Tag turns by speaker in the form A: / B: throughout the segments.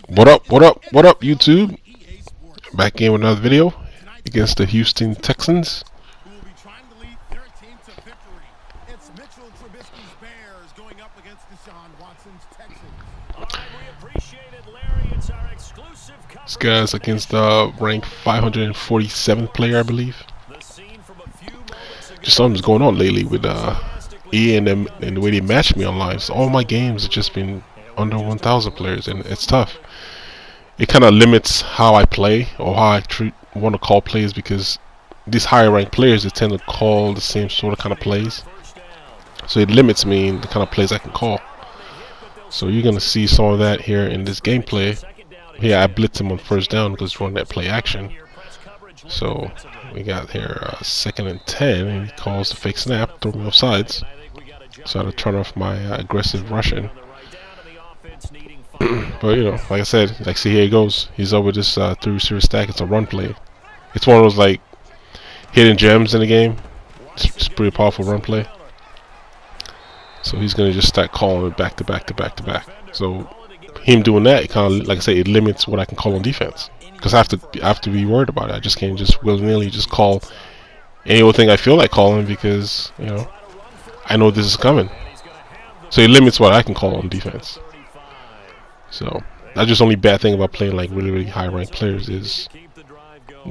A: What up, what up, what up, YouTube? Back in with another video against the Houston Texans. This guy's against the ranked 547th player, I believe. Just something's going on lately with E and them and the way they match me online. So all my games have just been under 1,000 players, and it's tough. It kind of limits how I play or how I want to call plays, because these higher ranked players, they tend to call the same sort of kind of plays. So it limits me in the kind of plays I can call. So you're going to see some of that here in this gameplay. Here I blitz him on first down because he's running that play action. So we got here 2nd and 10, and he calls the fake snap, throw me off sides. So I had to turn off my aggressive rushing. But you know, like I said, like see here he goes. He's over this 3 receiver stack. It's a run play. It's one of those like hidden gems in the game. It's pretty powerful run play. So he's gonna just start calling it back to back to back to back. So him doing that, it kind of, like I say, it limits what I can call on defense, because I have to be worried about it. I just can't just willy-nilly just call any old thing I feel like calling, because you know I know this is coming. So it limits what I can call on defense. So that's just the only bad thing about playing like really high ranked players, is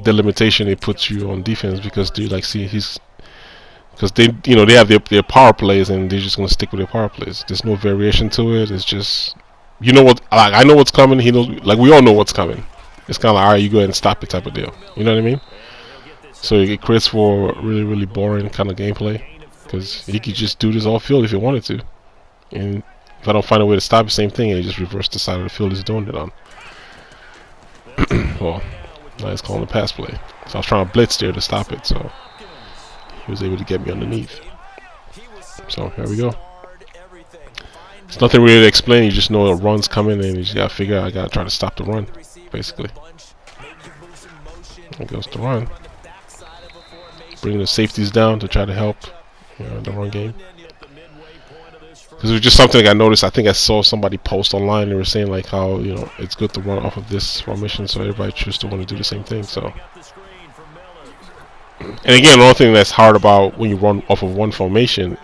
A: the limitation it puts you on defense, because they like see because they they have their power plays, and they're just gonna stick with their power plays. There's no variation to it. It's just what, like, I know what's coming. He knows, like we all know what's coming. It's kind of like, alright, you go ahead and stop it type of deal. You know what I mean? So it creates for really boring kind of gameplay, because he could just do this all field if he wanted to, and if I don't find a way to stop it, same thing, and he just reverse the side of the field he's doing it on. Well, now he's calling the pass play. So I was trying to blitz there to stop it, so he was able to get me underneath. So here we go. There's nothing really to explain. You just know a run's coming, and you just gotta figure out I gotta try to stop the run, basically. There goes the run. Bringing the safeties down to try to help the run game. Because it was just something like I noticed. I think I saw somebody post online. They were saying like how it's good to run off of this formation, so everybody chooses to want to do the same thing. So, and again, another thing that's hard about when you run off of one formation,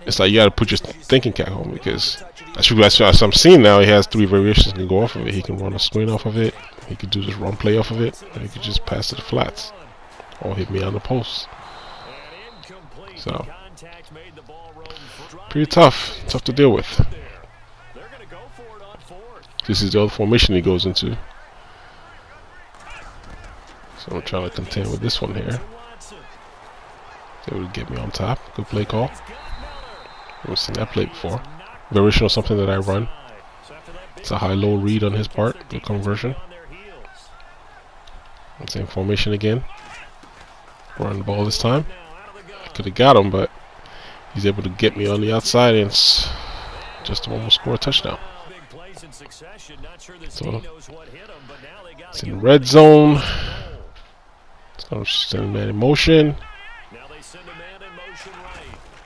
A: it's like you got to put your thinking cap on, because as I'm seeing now, he has 3 variations he can go off of it. He can run a screen off of it. He could do this run play off of it, and he could just pass to the flats or hit me on the post. So pretty tough to deal with. This is the other formation he goes into. So I'm trying to contend with this one here. Able to get me on top. Good play call. I've seen that play before. Variation of something that I run. It's a high-low read on his part. Good conversion. Same formation again. Run the ball this time. I could have got him, but he's able to get me on the outside, and just almost score a touchdown. So it's in the red zone. It's going to send man in motion.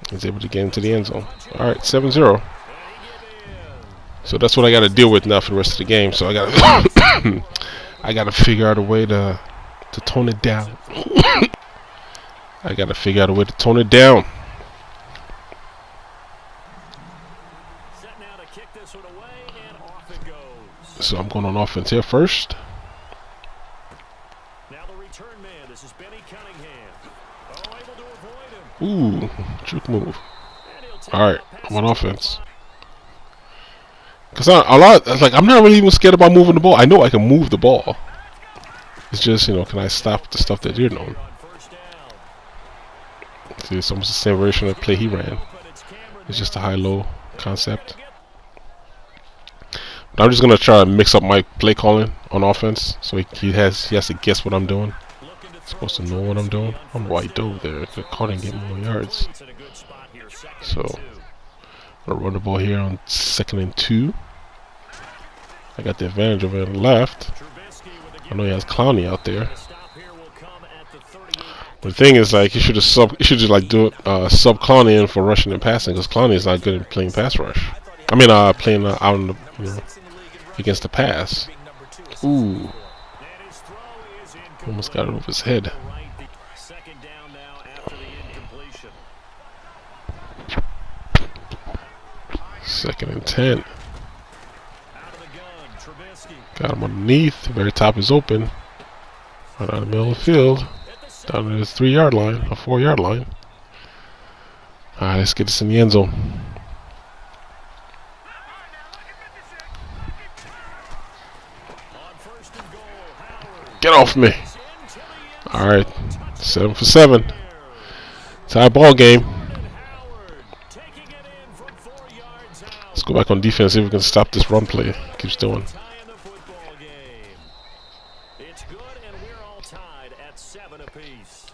A: He's able to get into the end zone. Alright, 7-0. So that's what I got to deal with now for the rest of the game. So I got to figure out a way to tone it down. I got to figure out a way to tone it down. So I'm going on offense here first. Ooh, juke move. Alright, I'm on offense. Because I'm not really even scared about moving the ball. I know I can move the ball. It's just, can I stop the stuff that you're doing? See, it's almost the same version of the play he ran. It's just a high-low concept. But I'm just going to try to mix up my play calling on offense, so he has to guess what I'm doing. He's supposed to know what I'm doing. I don't know why he dove there. If it caught and get more yards. So, I'm going to run the ball here on 2nd and 2. I got the advantage over on the left. I know he has Clowney out there. But the thing is, like, he should just like do sub Clowney in for rushing and passing, because Clowney is not good at playing pass rush. I mean, playing out in the, against the pass. Ooh, almost got it over his head. Second and 10. Got him underneath. The very top is open. Right out the middle of the field. Down to the 3-yard line, a 4-yard line. Alright, let's get this in the end zone. Get off me. Alright, 7 for 7. Tie ball game. Let's go back on defense, see if we can stop this run play. Keeps doing.
B: It's good, and we're all tied at 7 apiece.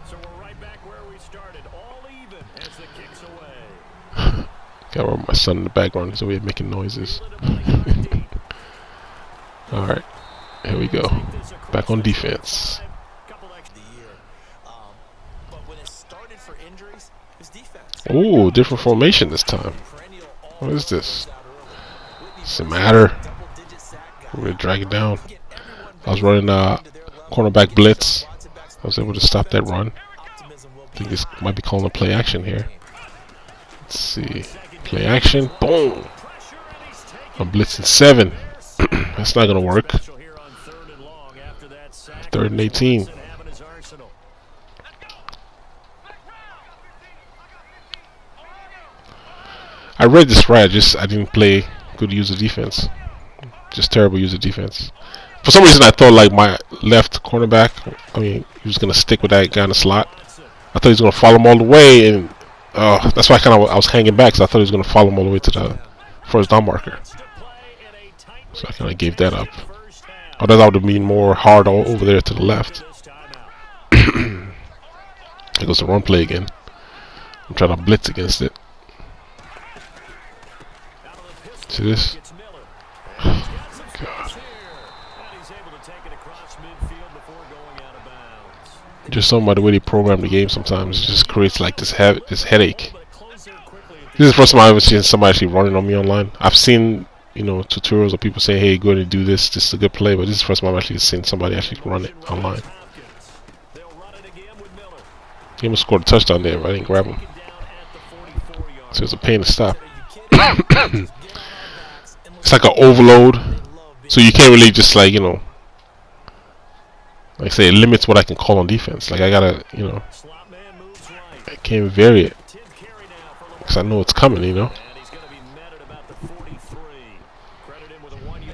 B: So we're right back where we started, all even as the kicks away.
A: Got my son in the background, he's over making noises. Alright, here we go. Back on defense. Ooh, different formation this time. What is this? Does it matter? We're gonna drag it down. I was running cornerback blitz. I was able to stop that run. I think this might be calling a play action here. Let's see. Play action. Boom! I'm blitzing 7. That's not gonna work. 3rd and 18. I read this right, I didn't play good user defense. Just terrible user defense. For some reason I thought like my left cornerback, he was gonna stick with that guy in the slot. I thought he was gonna follow him all the way, and that's why I was hanging back, because I thought he was gonna follow him all the way to the first down marker. So I kinda gave that up. Otherwise I would have been more hard over there to the left. There goes the run play again. I'm trying to blitz against it. See this? God. Just something about the way they program the game sometimes. It just creates like this headache. This is the first time I've ever seen somebody actually running on me online. I've seen, tutorials of people saying, hey, go ahead and do this. This is a good play. But this is the first time I've actually seen somebody actually run it online. He almost scored a touchdown there, but I didn't grab him. So it's a pain to stop. It's like an overload, so you can't really just like I say, it limits what I can call on defense. Like I gotta, I can't vary it because I know it's coming. I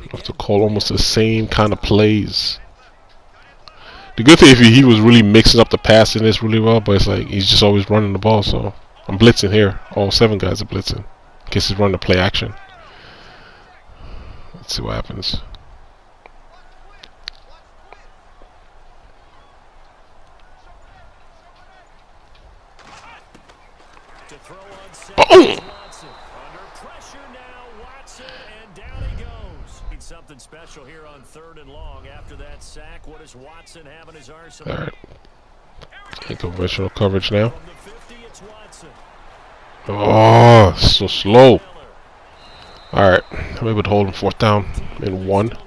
A: have to call almost the same kind of plays. The good thing is he was really mixing up the passing this really well, but it's like he's just always running the ball. So I'm blitzing here. All 7 guys are blitzing in case he's running a play action. Let's see what happens. Boom! Something special here on 3rd and long after that sack. What does Watson have in his arsenal? All right. Conventional coverage now. Oh, so slow. Alright, I'm able to hold him 4th down and 1.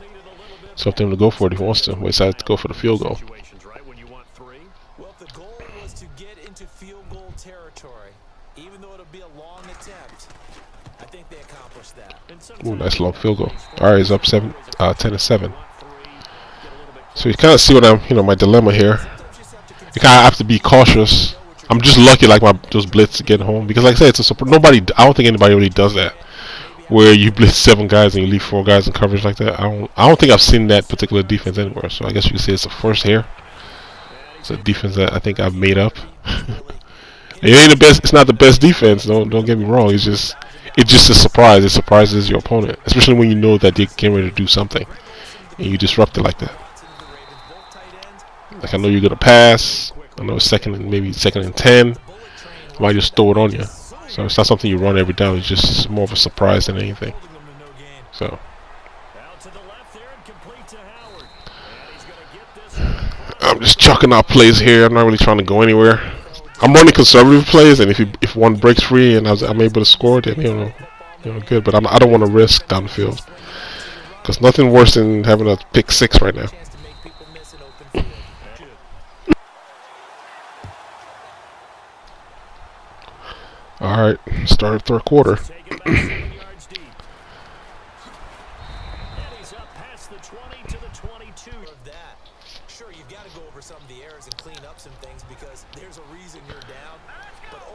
A: It's up to him to go for it if he wants to. We decided to go for the field goal.
C: Well, the goal was to get into field goal territory, even though it'll be a long attempt. I think they accomplished that.
A: Ooh, nice long field goal. Alright, he's up 10-7. So you kind of see what my dilemma here. You kind of have to be cautious. I'm just lucky like those blitz to get home, because like I said, I don't think anybody really does that, where you blitz 7 guys and you leave 4 guys in coverage like that. I don't think I've seen that particular defense anywhere. So I guess you could say it's a first here. It's a defense that I think I've made up. It ain't the best. It's not the best defense. Don't get me wrong. It's just a surprise. It surprises your opponent, especially when you know that they're getting ready to do something, and you disrupt it like that. Like I know you're gonna pass. I know it's maybe second and 10. I might just throw it on you. So it's not something you run every down. It's just more of a surprise than anything. So I'm just chucking out plays here. I'm not really trying to go anywhere. I'm running conservative plays, and if one breaks free and I'm able to score, then good. But I don't want to risk downfield because nothing worse than having a pick six right now. All right, start third quarter.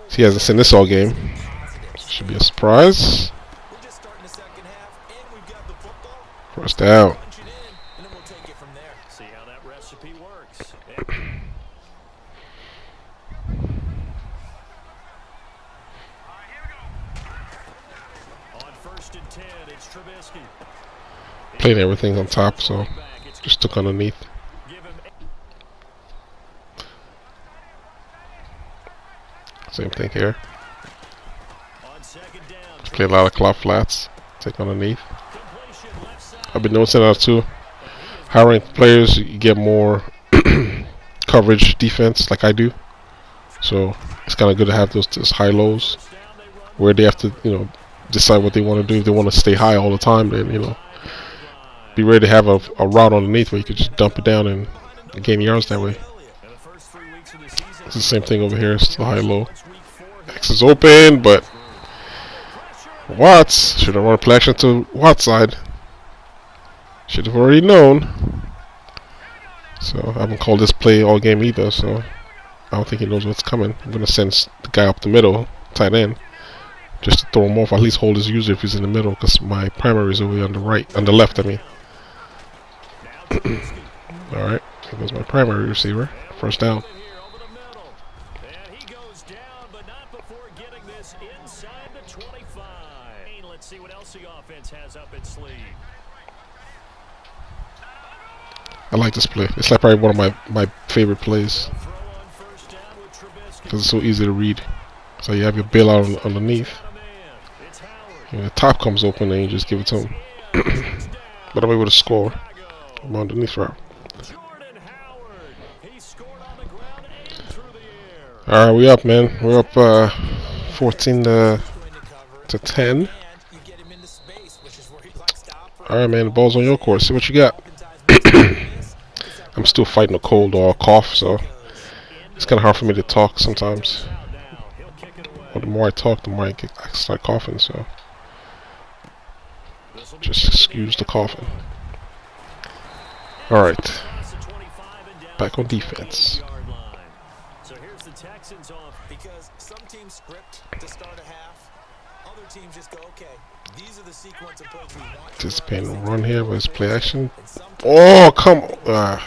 A: He hasn't seen this all game. Should be a surprise. First down.
B: See how that recipe works. On 1st and 10, it's Trubisky.
A: Playing everything on top, so just took underneath. Same thing here. Just play a lot of cloud flats. Take underneath. I've been noticing that too. High ranked players, you get more coverage defense like I do. So it's kind of good to have those high lows where they have to, decide what they want to do. If they want to stay high all the time, then, be ready to have a route underneath where you can just dump it down and gain yards that way. It's the same thing over here. It's still high-low. X is open, but Watts should have run play action to Watts' side. Should have already known. So I haven't called this play all game either. So I don't think he knows what's coming. I'm gonna send the guy up the middle, tight end, just to throw him off. At least hold his user if he's in the middle, because my primary is over on the left. I mean. All right, here goes my primary receiver. First down.
B: See what else the offense has up its sleeve.
A: I like this play. It's like probably one of my favorite plays because it's so easy to read. So you have your bailout underneath. The top comes open and you just give it to him. But I'm able to score. I'm underneath route. All right, we up, man. We're up 14 to 10. Alright, man, the ball's on your court. See what you got. I'm still fighting a cold or a cough, so it's kind of hard for me to talk sometimes. But the more I talk, the more I start coughing, so just excuse the coughing. Alright. Back on defense.
C: So here's the Texans off because some teams script to start a half. Other teams just go, okay, these are the sequence of plays we want.
A: Anticipating run here with his play action. Oh, come on.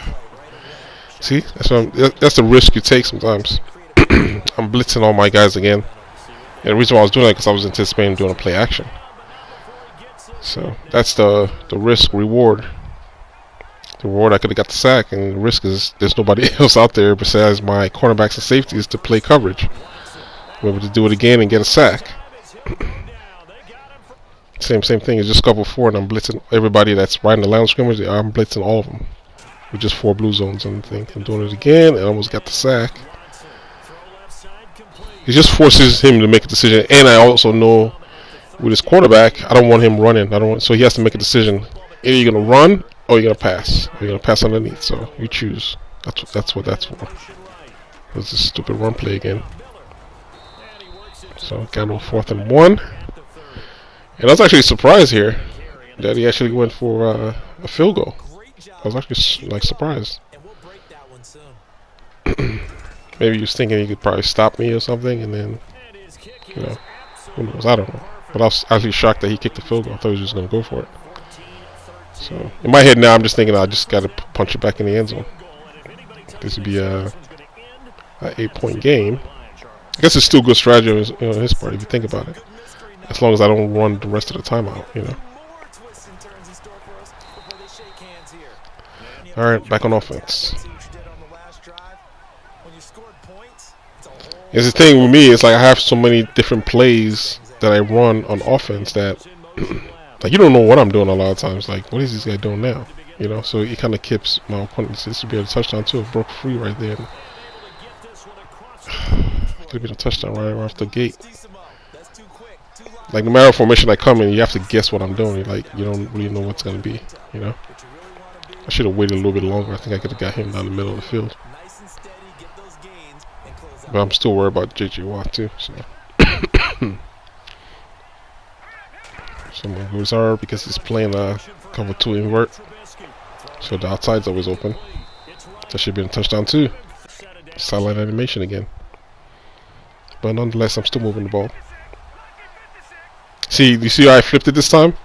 A: See, that's the risk you take sometimes. I'm blitzing all my guys again. And the reason why I was doing that because I was anticipating doing a play action. So that's the risk reward. The reward, I could have got the sack, and the risk is there's nobody else out there besides my cornerbacks and safeties to play coverage. I'm able to do it again and get a sack. Same thing. It's just cover 4, and I'm blitzing everybody that's right in the line of scrimmage. I'm blitzing all of them with just 4 blue zones and thing. I'm doing it again, and I almost got the sack. It just forces him to make a decision, and I also know with his quarterback, I don't want him running. So he has to make a decision. Either you're gonna run or you're gonna pass. Or you're gonna pass underneath. So you choose. That's what that's for. It's a stupid run play again. So got no 4th and 1. And I was actually surprised here that he actually went for a field goal. I was actually surprised. Maybe he was thinking he could probably stop me or something, and then who knows? I don't know. But I was actually shocked that he kicked the field goal. I thought he was just going to go for it. So in my head now, I'm just thinking I just got to punch it back in the end zone. This would be a 8-point game. I guess it's still good strategy on his part if you think about it. As long as I don't run the rest of the time out, Alright, back on offense. Here's the thing with me, it's like I have so many different plays that I run on offense that like you don't know what I'm doing a lot of times. Like, what is this guy doing now? So it kind of keeps my opponent. This would be a touchdown too. It broke free right there. Could have been a touchdown right off the gate. Like, no matter what formation I come in, you have to guess what I'm doing. Like, you don't really know what's going to be, you know. I should have waited a little bit longer. I think I could have got him down the middle of the field. But I'm still worried about J.J. Watt, too. So I'm going to reserve because he's playing a cover 2 invert. So the outside's always open. That should be a touchdown, too. Sideline animation again. But nonetheless, I'm still moving the ball. See, you see how I flipped it this time?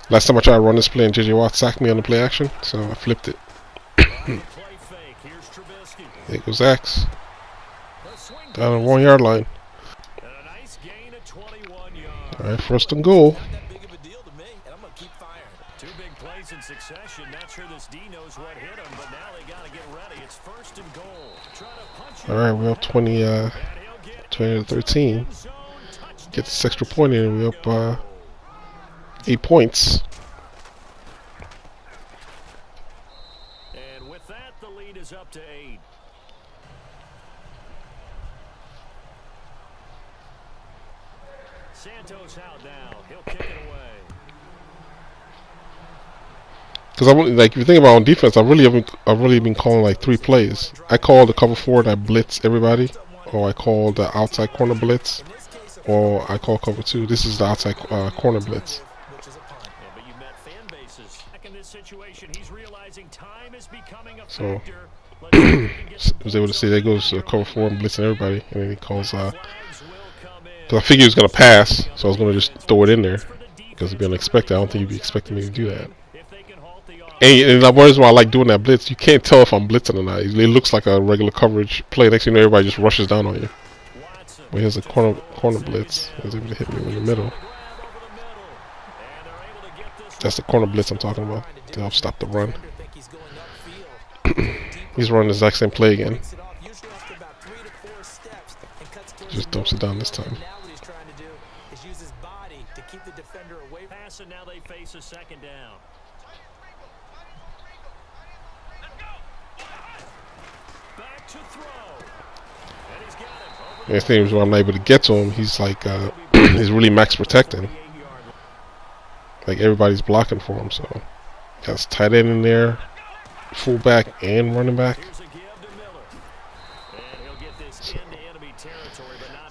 A: Last time I tried to run this play and J.J. Watt sacked me on the play action, so I flipped it. There goes Axe. Down on the 1 yard line. Alright, first and goal.
B: Two big plays in succession. Not sure this D knows what hit him, but now they got to get ready. It's first and goal.
A: Alright, we're up 20 to 13. Get this extra point in, we're up 8 points.
B: And with that, the lead is up to 8. Santos out now. He'll kick it away.
A: Because I really, like, if you think about on defense, I've really been calling like 3 plays. I call the cover 4 that blitz everybody, or I call the outside corner blitz, or I call cover 2. This is the outside corner blitz. So I was able to see there goes cover 4 and blitzing everybody, and then he calls. Because I figured he was gonna pass, so I was gonna just throw it in there because it'd be unexpected. I don't think he'd be expecting me to do that. And that was why I like doing that blitz. You can't tell if I'm blitzing or not. It looks like a regular coverage play. Next thing you know, everybody just rushes down on you. Well, here's a corner blitz. He was able to hit me in the middle. That's the corner blitz I'm talking about. To help stop the run. He's running the exact same play again. Just dumps it down this time.
B: Now they face a second down. Back to throw. And he's got him.
A: The thing is, when I'm not able to get to him, he's like, he's really max protecting. Like, everybody's blocking for him, so. Got his tight end in there, fullback and running back. So,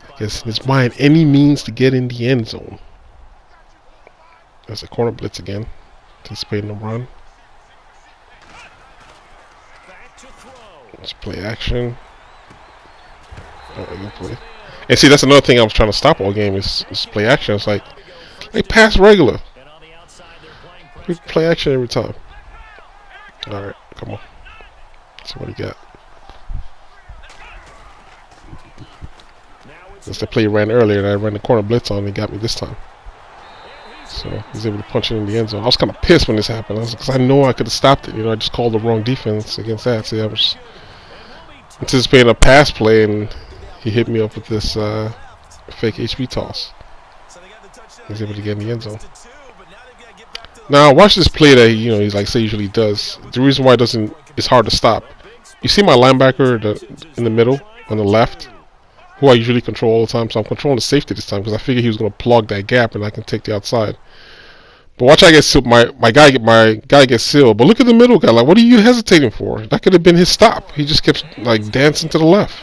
A: I guess it's by any means to get in the end zone. There's a corner blitz again. Anticipating the run. Let's play action. Good play. And see, that's another thing I was trying to stop all game is play action. It's like, they pass regular. We play action every time. Alright, come on. Let's see what he got. That's the play he ran earlier, and I ran the corner blitz on and he got me this time. So he's able to punch it in the end zone. I was kind of pissed when this happened because I know I could have stopped it. You know, I just called the wrong defense against that. See, I was anticipating a pass play, and he hit me up with this fake HB toss. He's able to get in the end zone. Now watch this play that he's like usually does. The reason why it's hard to stop. You see my linebacker in the middle on the left, who I usually control all the time. So I'm controlling the safety this time because I figured he was going to plug that gap and I can take the outside. But watch, I get sealed. My guy gets sealed. But look at the middle guy. Like, what are you hesitating for? That could have been his stop. He just kept like dancing to the left.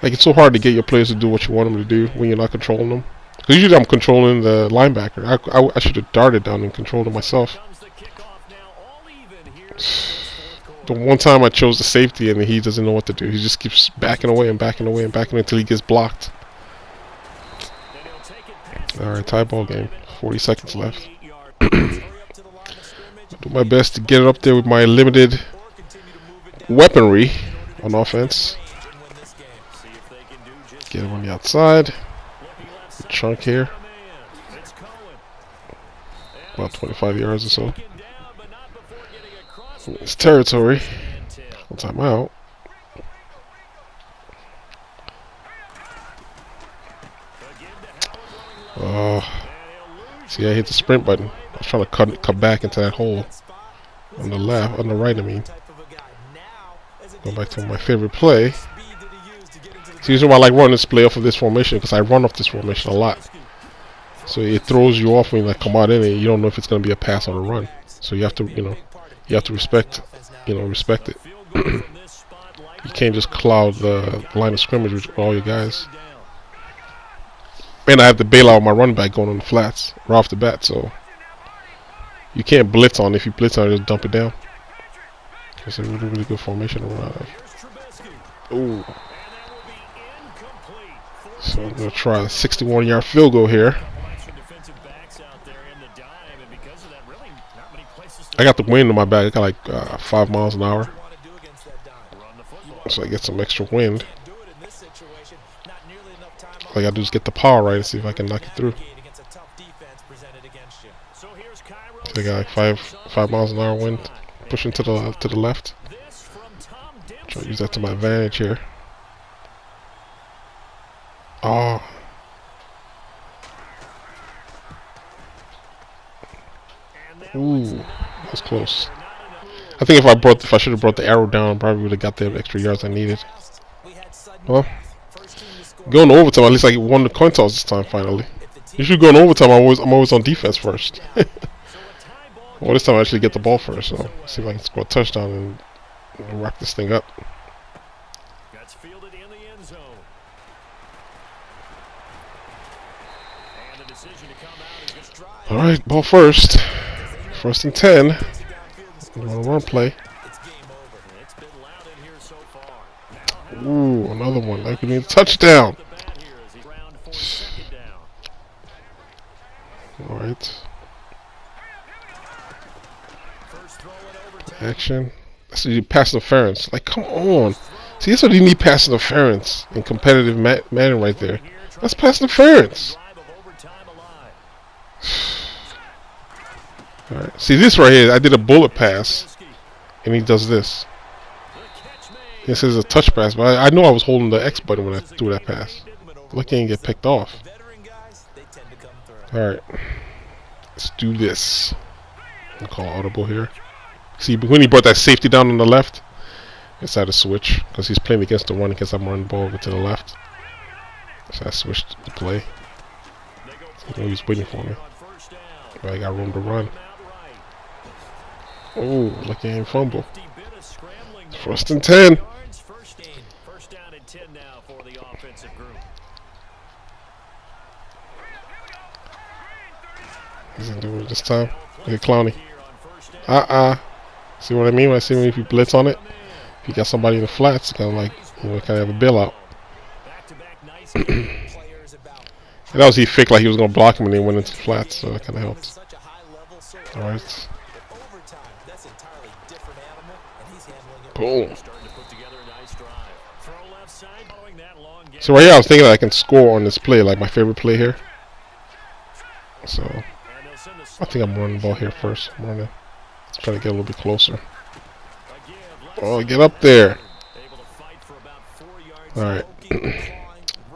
A: Like, it's so hard to get your players to do what you want them to do when you're not controlling them. Because usually I'm controlling the linebacker. I should have darted down and controlled it myself. The one time I chose the safety and he doesn't know what to do. He just keeps backing away and backing away and backing away until he gets blocked. Alright, tie ball game. 40 seconds left. Do my best to get it up there with my limited weaponry on offense. Get him on the outside. Chunk here. About 25 yards or so. It's territory. Full time out. See, I hit the sprint button. I was trying to cut back into that hole on the left, on the right. I mean. Go back to my favorite play. See, the reason why I like running this play off of this formation, because I run off this formation a lot. So it throws you off when you like come out in it. You don't know if it's going to be a pass or a run. So you have to, you have to respect it. You can't just cloud the line of scrimmage with all your guys. And I have to bail out my run back going on the flats right off the bat. So you can't blitz on. If you blitz on it, just dump it down. It's a really, really good formation to run out of. Ooh. So I'm going to try a 61-yard field goal here. I got the wind in my back. I got like 5 miles an hour. So I get some extra wind. All I got to do is get the power right and see if I can knock it through. So I got like 5 miles an hour wind pushing to the left. Try to use that to my advantage here. Oh. Ooh, that's close. I think if I should have brought the arrow down, I probably would have got the extra yards I needed. Well, going to overtime, at least I won the coin toss this time finally. Usually going to overtime, I'm always on defense first. Well, this time I actually get the ball first, so see if I can score a touchdown and wrap this thing up. All right, ball first. 1st and 10. Run play. Ooh, another one. Like we need a touchdown. All right. Action. That's what you pass interference. Like, come on. See, that's what you need, pass interference in competitive Madden right there. That's pass interference. All right. See, this right here, I did a bullet pass, and he does this. This is a touch pass, but I know I was holding the X button when I threw that pass. Lucky I didn't get picked off. All right. Let's do this. I'll call audible here. See, when he brought that safety down on the left, I decided to switch because he's playing against the run because I'm running the ball over to the left. So I switched the play. So he was waiting for me. But I got room to run. Oh, lucky I didn't fumble. 1st and 10. He's gonna do it this time. Look at Clowney. See what I mean? When I see when if you blitz on it, if you got somebody in the flats, kind of like, kind of have a bailout. And that was he faked like he was gonna block him and then went into the flats, so that kind of helped. All right. Boom. So right here, I was thinking that I can score on this play, like my favorite play here. So I think I'm running the ball here first. I'm running. Let's try to get a little bit closer. Oh, get up there. All right.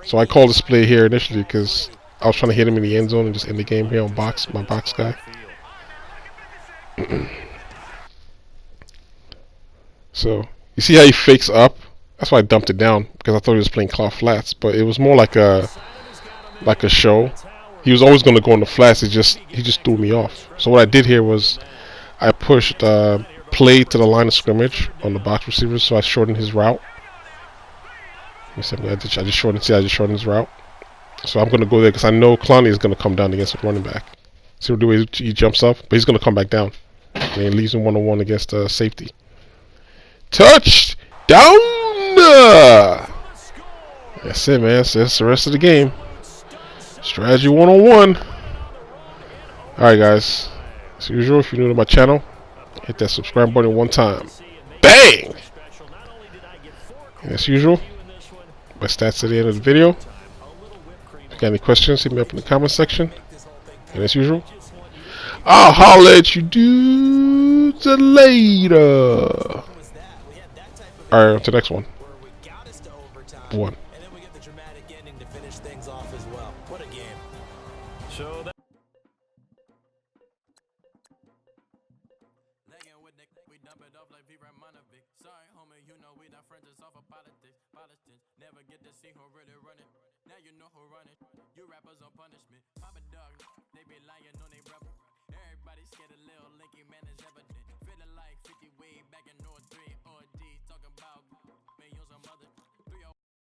A: So I called this play here initially because I was trying to hit him in the end zone and just end the game here on my box guy. So you see how he fakes up? That's why I dumped it down because I thought he was playing cloud flats, but it was more like a show. He was always going to go on the flats. He just threw me off. So what I did here was I pushed play to the line of scrimmage on the box receivers, so I shortened his route. I just shortened his route. So I'm going to go there because I know Clowney is going to come down against the running back. See what the way he jumps up, but he's going to come back down. And he leaves him one-on-one against safety. Touchdown! That's it, man. So that's the rest of the game. Strategy 101. Alright, guys. As usual, if you're new to my channel, hit that subscribe button one time. Bang! And as usual, my stats at the end of the video. If you got any questions, hit me up in the comment section. And as usual, I'll holler at you dudes later. Alright, on to the next one. One.
C: And then we get the dramatic ending to finish things off as well. What a game.
B: So that
D: We dump it off like P. Sorry, homie, you know we just off of politics. Politics, never get to see who really running. Now you know who running. You rappers on punishment. Papa dog, they be lying on they brother. Everybody scared of Lil Linky, man, is evident. Feeling like 50 way back in 03.